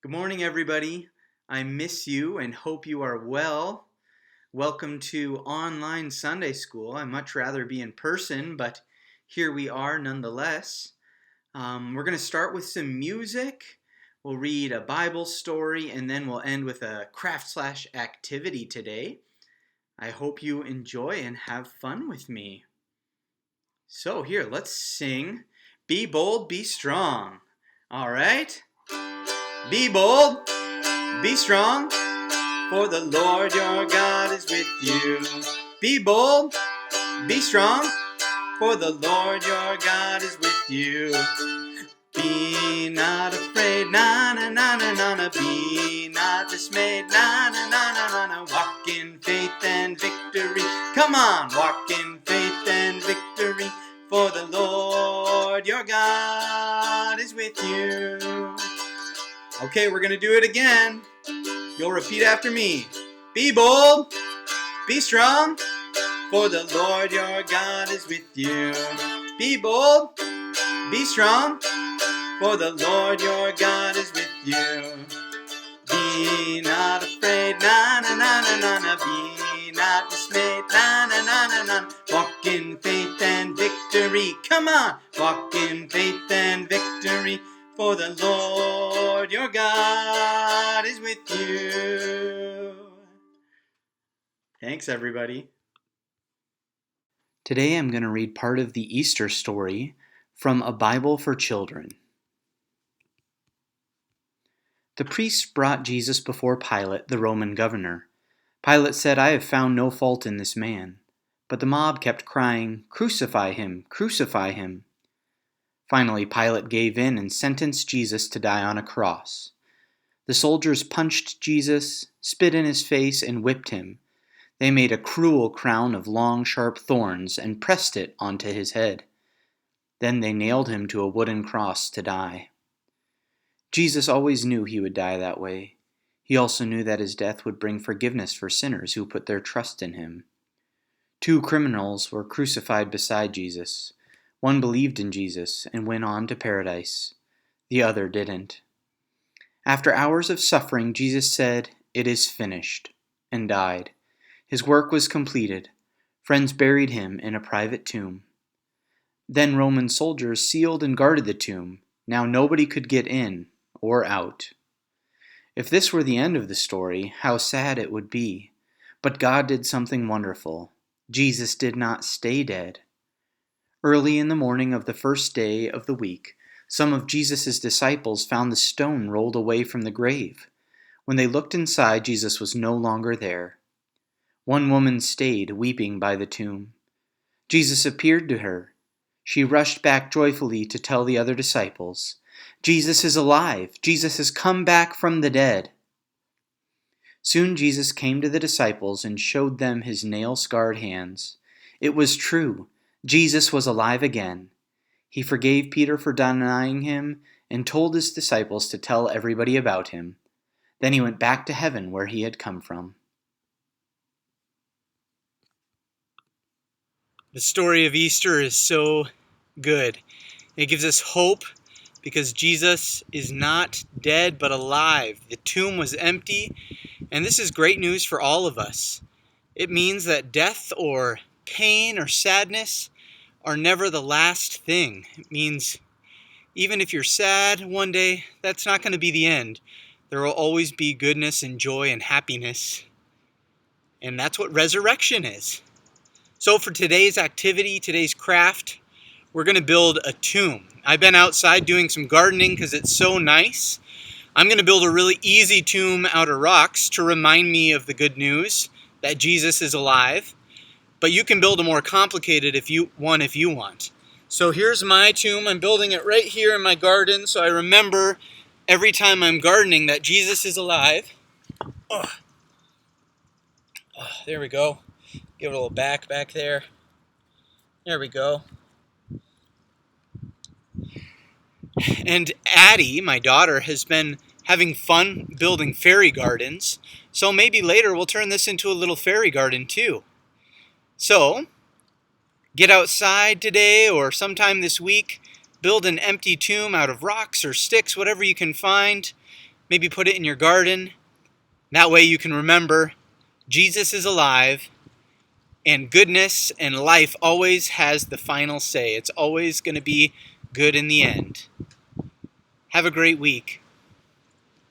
Good morning, everybody. I miss you and hope you are well. Welcome to online Sunday school. I'd much rather be in person, but here we are nonetheless. We're going to start with some music. We'll read a Bible story, and then we'll end with a craft/activity today. I hope you enjoy and have fun with me. So here, let's sing Be Bold, Be Strong. All right? Be bold, be strong, for the Lord your God is with you. Be bold, be strong, for the Lord your God is with you. Be not afraid, na na na na na na. Be not dismayed, na na na na na na. Walk in faith and victory. Come on, walk in faith and victory, for the Lord your God is with you. Okay, we're going to do it again. You'll repeat after me. Be bold, be strong, for the Lord your God is with you. Be bold, be strong, for the Lord your God is with you. Be not afraid, na na na na na na. Be not dismayed, na na na na na. Walk in faith and victory. Come on, walk in faith and victory, for the Lord your God is with you. Thanks, everybody. Today I'm going to read part of the Easter story from A Bible for Children. The priests brought Jesus before Pilate, the Roman governor. Pilate said, "I have found no fault in this man." But the mob kept crying, "Crucify him! Crucify him!" Finally, Pilate gave in and sentenced Jesus to die on a cross. The soldiers punched Jesus, spit in his face, and whipped him. They made a cruel crown of long, sharp thorns and pressed it onto his head. Then they nailed him to a wooden cross to die. Jesus always knew he would die that way. He also knew that his death would bring forgiveness for sinners who put their trust in him. Two criminals were crucified beside Jesus. One believed in Jesus and went on to paradise. The other didn't. After hours of suffering, Jesus said, "It is finished," and died. His work was completed. Friends buried him in a private tomb. Then Roman soldiers sealed and guarded the tomb. Now nobody could get in or out. If this were the end of the story, how sad it would be. But God did something wonderful. Jesus did not stay dead. Early in the morning of the first day of the week, some of Jesus' disciples found the stone rolled away from the grave. When they looked inside, Jesus was no longer there. One woman stayed, weeping by the tomb. Jesus appeared to her. She rushed back joyfully to tell the other disciples, "Jesus is alive! Jesus has come back from the dead!" Soon Jesus came to the disciples and showed them his nail-scarred hands. It was true. Jesus was alive again. He forgave Peter for denying him and told his disciples to tell everybody about him. Then he went back to heaven where he had come from. The story of Easter is so good. It gives us hope because Jesus is not dead but alive. The tomb was empty, and this is great news for all of us. It means that death or pain or sadness are never the last thing. It means even if you're sad one day, that's not going to be the end. There will always be goodness and joy and happiness. And that's what resurrection is. So for today's activity, today's craft, we're going to build a tomb. I've been outside doing some gardening because it's so nice. I'm going to build a really easy tomb out of rocks to remind me of the good news that Jesus is alive. But you can build a more complicated if you want. So here's my tomb. I'm building it right here in my garden so I remember every time I'm gardening that Jesus is alive. There we go. Give it a little back there. There we go. And Addie, my daughter, has been having fun building fairy gardens. So maybe later we'll turn this into a little fairy garden too. So get outside today or sometime this week. Build an empty tomb out of rocks or sticks, whatever you can find. Maybe put it in your garden. That way you can remember Jesus is alive, and goodness and life always has the final say. It's always going to be good in the end. Have a great week.